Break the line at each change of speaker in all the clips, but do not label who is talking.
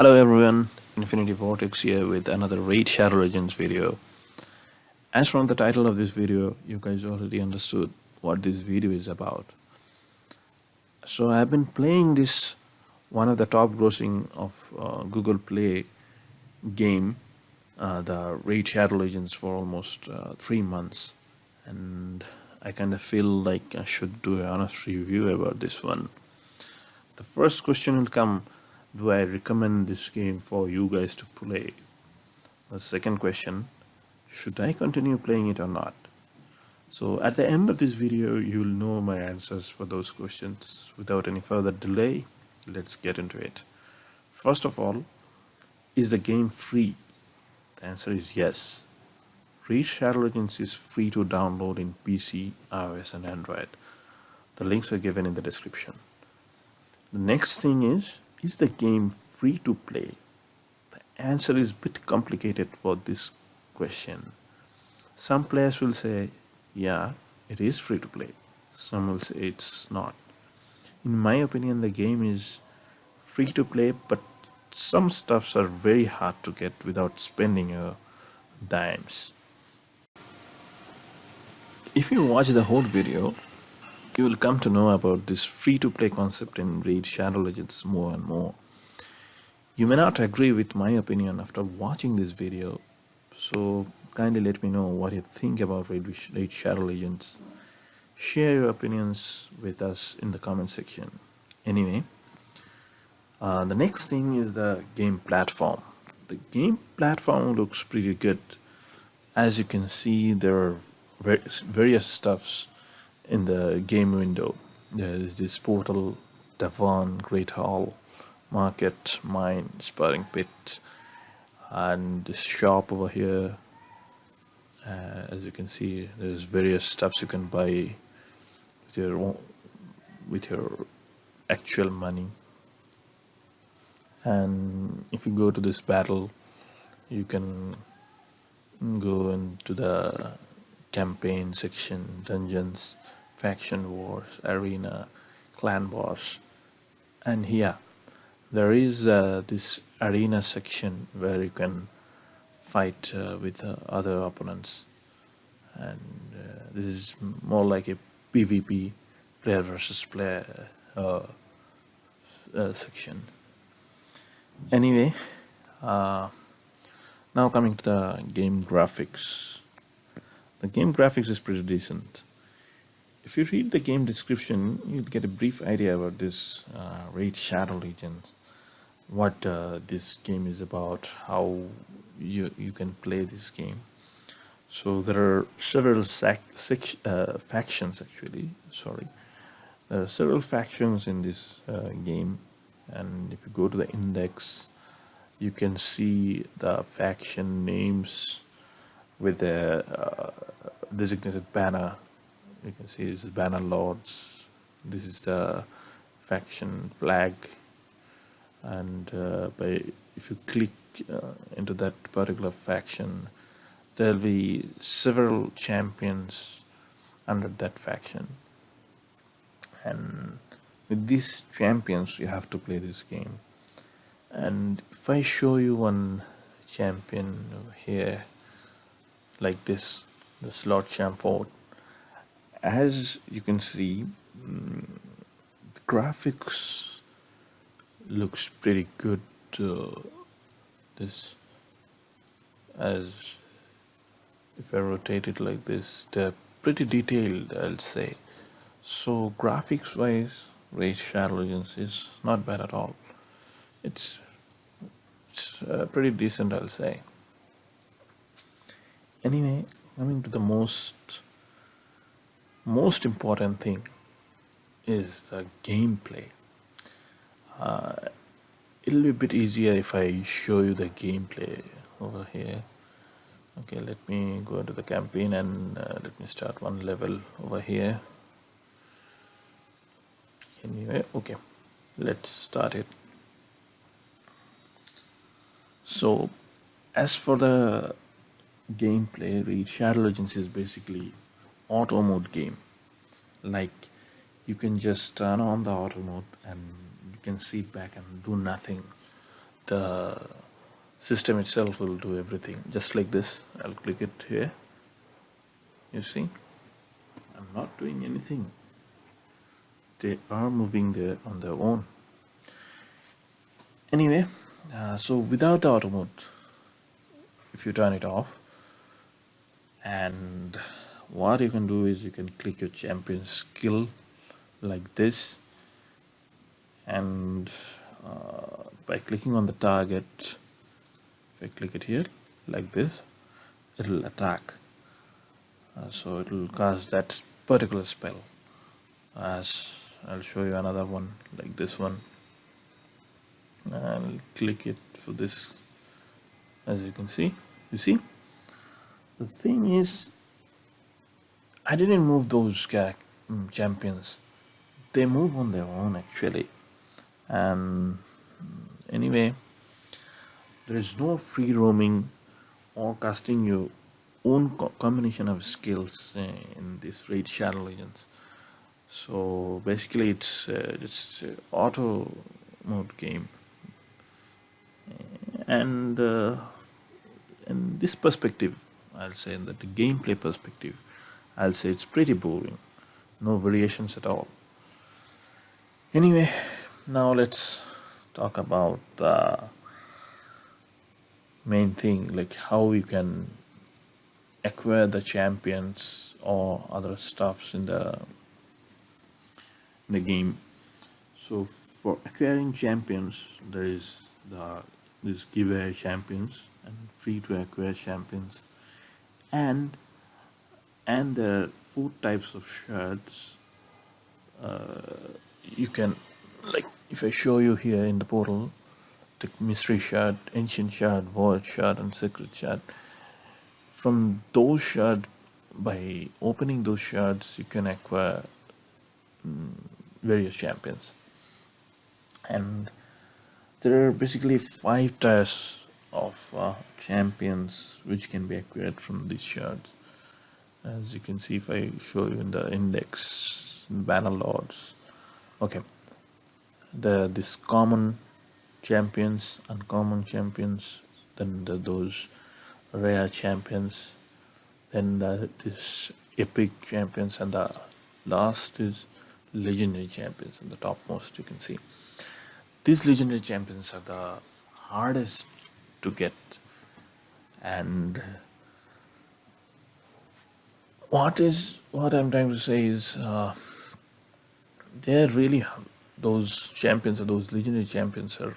Hello everyone, Infinity Vortex here with another Raid Shadow Legends video. As from the title of this video, you guys already understood what this video is about. So I've been playing this one of the top grossing of Google Play game, the Raid Shadow Legends, for almost 3 months, and I kind of feel like I should do an honest review about this one. The first question will come: do I recommend this game for you guys to play? The second question: should I continue playing it or not? So at the end of this video, you'll know my answers for those questions. Without any further delay, let's get into it. First of all, is the game free? The answer is yes. Raid Shadow Legends is free to download in PC, iOS and Android. The links are given in the description. The next thing is the game free to play? The answer is a bit complicated for this question. Some players will say, yeah, it is free to play. Some will say it's not. In my opinion, the game is free to play, but some stuffs are very hard to get without spending dimes. If you watch the whole video, you will come to know about this free to play concept in Raid Shadow Legends more and more. You may not agree with my opinion after watching this video, so kindly let me know what you think about Raid Shadow Legends. Share your opinions with us in the comment section. Anyway, the next thing is the game platform. The game platform looks pretty good. As you can see, there are various stuffs in the game window. There is this portal, Devon, Great Hall, market, mine, sparring pit, and this shop over here. As you can see, there's various stuffs you can buy with your actual money. And if you go to this battle, you can go into the campaign section, dungeons, faction wars, arena, clan boss, and here there is this arena section where you can fight with other opponents, and this is more like a PvP, player versus player section. Anyway, now coming to the game graphics. The game graphics is pretty decent. If you read the game description, you'll get a brief idea about this Raid Shadow Legends, what this game is about, how you can play this game. So there are several factions actually. Sorry, there are several factions in this game, and if you go to the index, you can see the faction names with the designated banner. You can see this is Banner Lords. This is the faction flag, and if you click into that particular faction, there'll be several champions under that faction, and with these champions you have to play this game. And if I show you one champion over here like this, the Slot Champ Fort, as you can see, the graphics looks pretty good. This, as if I rotate it like this, they're pretty detailed, I'll say. So graphics wise, Raid Shadow Legends is not bad at all. It's pretty decent, I'll say. Anyway, coming to the most important thing is the gameplay. It'll be a bit easier if I show you the gameplay over here. Okay, let me go into the campaign and let me start one level over here. Anyway, okay, let's start it. So as for the gameplay, Raid Shadow Legends is basically auto mode game. Like, you can just turn on the auto mode and you can sit back and do nothing. the system itself will do everything. Just like this, I'll click it here. You see, I'm not doing anything. They are moving there on their own. Anyway, so without the auto mode, if you turn it off, and what you can do is you can click your champion skill like this, and by clicking on the target, if I click it here like this, it'll attack. So it will cast that particular spell. As I'll show you another one like this one. I'll click it for this. As you can see, the thing is, I didn't move those champions. They move on their own actually. And anyway, there is no free roaming or casting your own combination of skills in this Raid Shadow Legends. So basically, it's just auto mode game, and in this perspective, I'll say that the gameplay perspective, I'll say it's pretty boring, no variations at all. Anyway, now let's talk about the main thing, like how you can acquire the champions or other stuffs in the game. So for acquiring champions, there is this giveaway champions and free to acquire champions, and there are 4 types of shards. You can, like, if I show you here in the portal, the mystery shard, ancient shard, void shard, and secret shard. From those shards, by opening those shards, you can acquire various champions. And there are basically 5 tiers of champions which can be acquired from these shards. As you can see, if I show you in the index, Banner Lords. Okay, this common champions, uncommon champions, then those rare champions, then this epic champions, and the last is legendary champions in the topmost. You can see these legendary champions are the hardest to get, and what I'm trying to say is they're really, those champions or those legendary champions are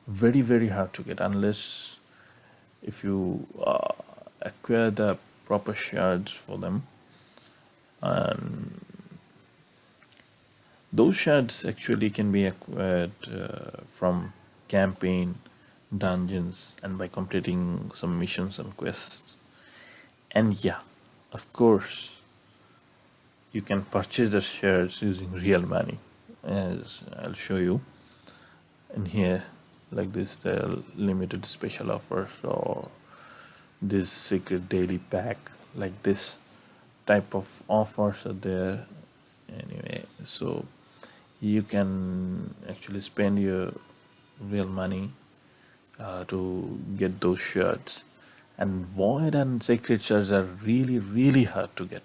very, very hard to get unless if you acquire the proper shards for them. And those shards actually can be acquired from campaign, dungeons, and by completing some missions and quests. And yeah, of course, you can purchase the shares using real money, as I'll show you in here. Like this, the limited special offers or this secret daily pack, like this type of offers are there. Anyway, so you can actually spend your real money to get those shirts. And void and sacred shards are really, really hard to get.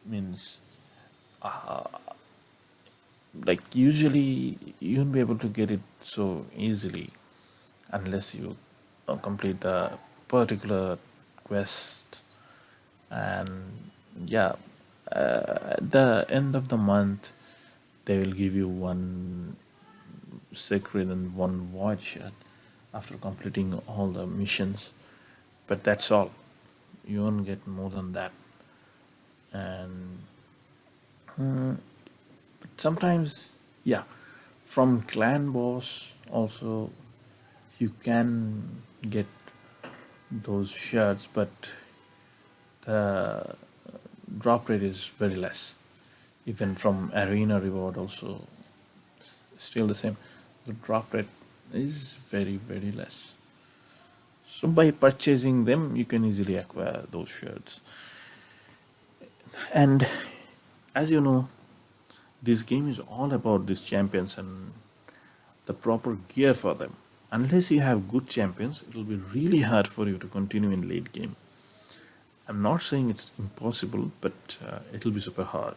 Means like usually you won't be able to get it so easily unless you complete the particular quest. And yeah, at the end of the month they will give you 1 sacred and 1 void shard after completing all the missions, but that's all. You won't get more than that. And but sometimes, yeah, from clan boss also you can get those shards, but the drop rate is very less. Even from arena reward also still the same. The drop rate is very, very less. So by purchasing them you can easily acquire those shards. And as you know, this game is all about these champions and the proper gear for them. unless you have good champions, it will be really hard for you to continue in late game. I'm not saying it's impossible, but it'll be super hard.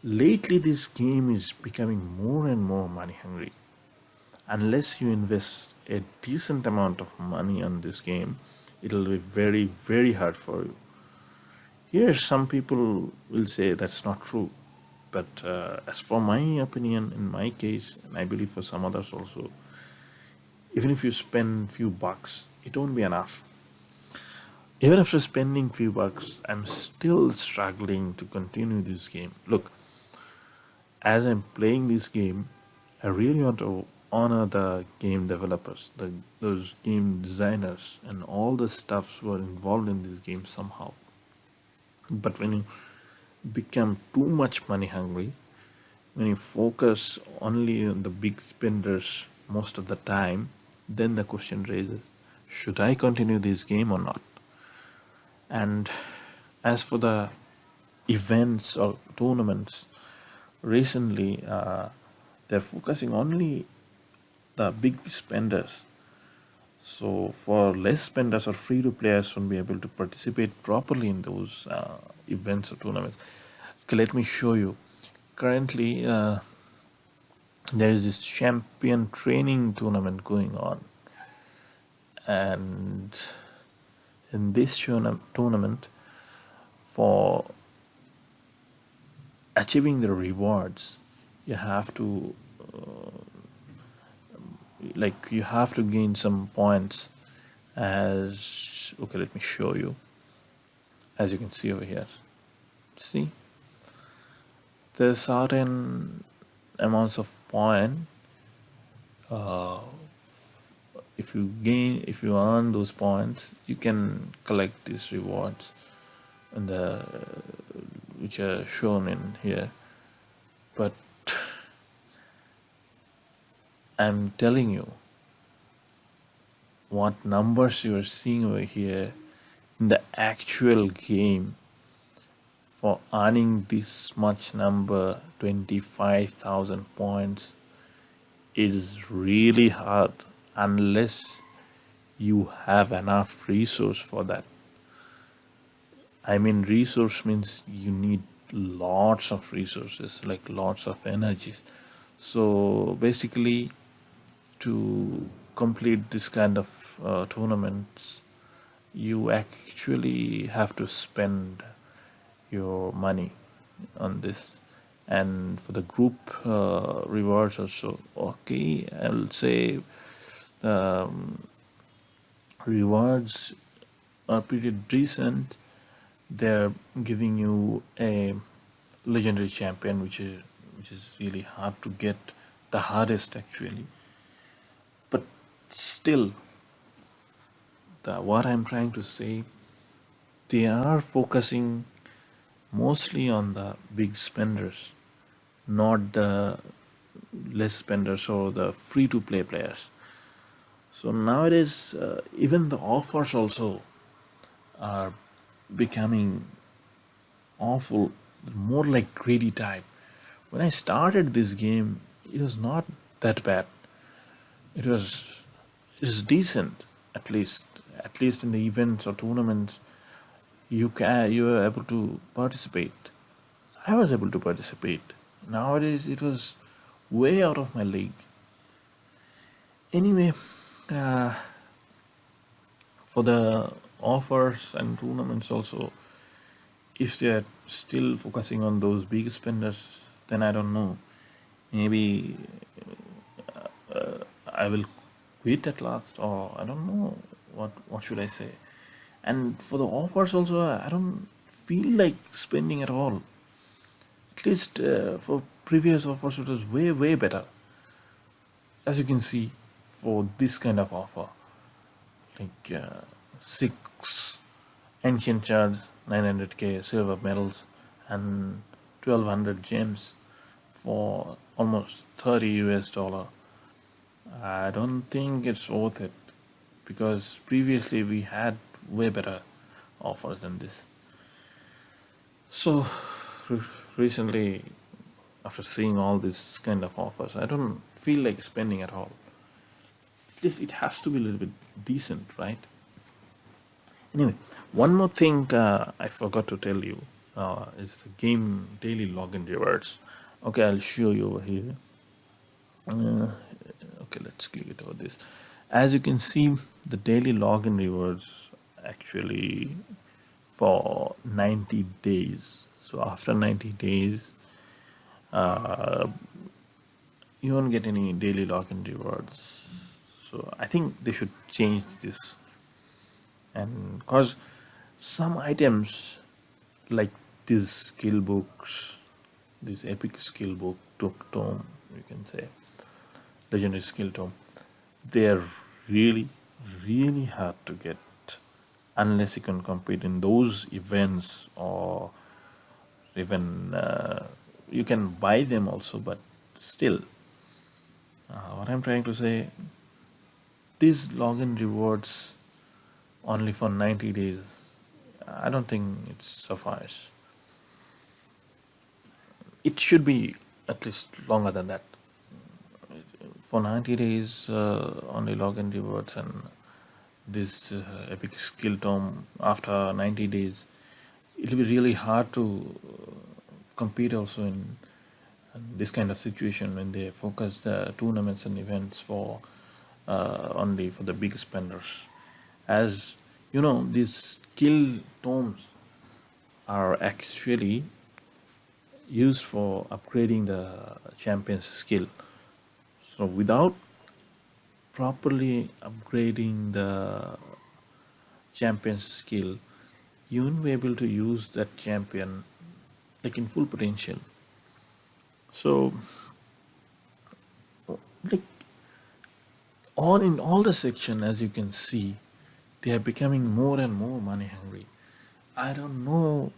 Lately, this game is becoming more and more money hungry. Unless you invest a decent amount of money on this game, it'll be very, very hard for you. Here, some people will say that's not true. But as for my opinion, in my case, and I believe for some others also, even if you spend few bucks, it won't be enough. Even after spending few bucks, I'm still struggling to continue this game. Look, as I'm playing this game, I really want to honor the game developers, those game designers, and all the stuffs who are involved in this game somehow. But when you become too much money hungry, when you focus only on the big spenders most of the time, then the question raises, should I continue this game or not? And as for the events or tournaments, recently they're focusing only the big spenders. So for less spenders or free to players won't be able to participate properly in those events or tournaments. Okay, let me show you. Currently, there is this champion training tournament going on, and in this tournament, for achieving the rewards, you have to you have to gain some points. As okay, let me show you. As you can see over here, see there's certain amounts of point. uh, if you earn those points, you can collect these rewards, and which are shown in here. But I'm telling you, what numbers you are seeing over here in the actual game for earning this much number, 25,000 points, is really hard unless you have enough resource for that. I mean, resource means you need lots of resources, like lots of energies. So basically, to complete this kind of tournaments, you actually have to spend your money on this. And for the group rewards also, okay, I'll say um, rewards are pretty decent. They're giving you a legendary champion, which is really hard to get, the hardest actually. But still, what I'm trying to say, they are focusing mostly on the big spenders, not the less spenders or the free to play players. So nowadays, even the offers also are becoming awful, more like greedy type. When I started this game, it was not that bad. It was decent, at least in the events or tournaments. You were able to participate. I was able to participate. Nowadays, it was way out of my league. Anyway, uh, for the offers and tournaments also, if they're still focusing on those big spenders, then I don't know. Maybe I will quit at last, or I don't know what should I say. And for the offers also, I don't feel like spending at all. At least for previous offers, it was way better. As you can see, for this kind of offer, like 6 ancient shards, 900k silver medals, and 1200 gems for almost 30 US dollar. I don't think it's worth it, because previously we had way better offers than this. So re- recently, after seeing all this kind of offers, I don't feel like spending at all. at least it has to be a little bit decent, right? Anyway, one more thing I forgot to tell you is the game daily login rewards. Okay, I'll show you over here. Okay, let's click it over this. As you can see, the daily login rewards actually for 90 days. So after 90 days, uh, you won't get any daily login rewards. So I think they should change this. And because some items like these skill books, this epic skill book, tome, you can say, legendary skill tome, they're really, really hard to get unless you can compete in those events, or even you can buy them also, but still, what I'm trying to say, these login rewards only for 90 days, I don't think it suffices. It should be at least longer than that. For 90 days, only login rewards, and this epic skill tome after 90 days, it'll be really hard to compete also in this kind of situation when they focus the tournaments and events for only for the big spenders. As you know, these skill tomes are actually used for upgrading the champion's skill. So without properly upgrading the champion's skill, you won't be able to use that champion like in full potential. So like all the section, as you can see, they are becoming more and more money hungry. I don't know.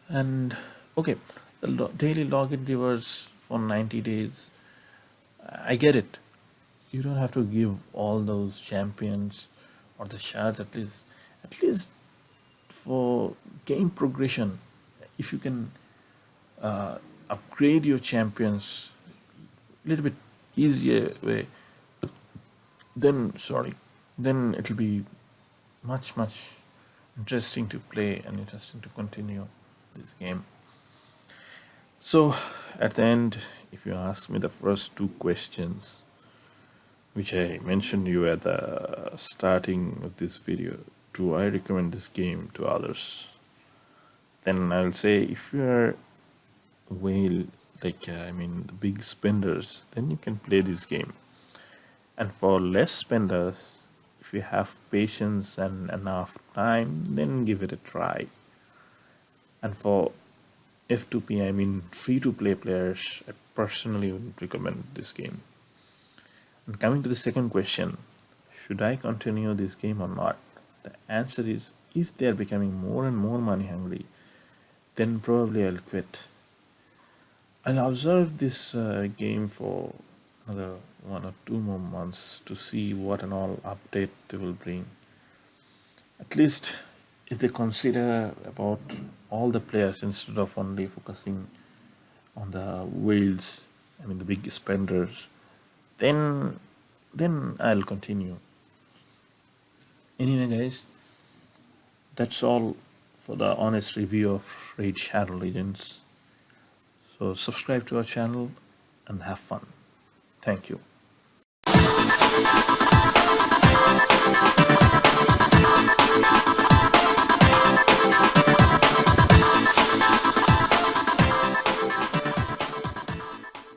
And okay, the daily login rewards for 90 days, I get it. You don't have to give all those champions or the shards, at least for game progression. If you can upgrade your champions a little bit easier way, then it'll be much interesting to play and interesting to continue this game. So at the end, if you ask me the first two questions which I mentioned you at the starting of this video, do I recommend this game to others, then I'll say if you are whale, the big spenders, then you can play this game. And for less spenders, if you have patience and enough time, then give it a try. And for F2P, free to play players, I personally would recommend this game. And coming to the second question, should I continue this game or not? The answer is, if they are becoming more and more money hungry, then probably I'll quit. I'll observe this game for another 1 or 2 more months to see what and all update they will bring. At least if they consider about all the players instead of only focusing on the whales, the big spenders, then I'll continue. Anyway guys, that's all for the honest review of Raid Shadow Legends. So subscribe to our channel and have fun. Thank you.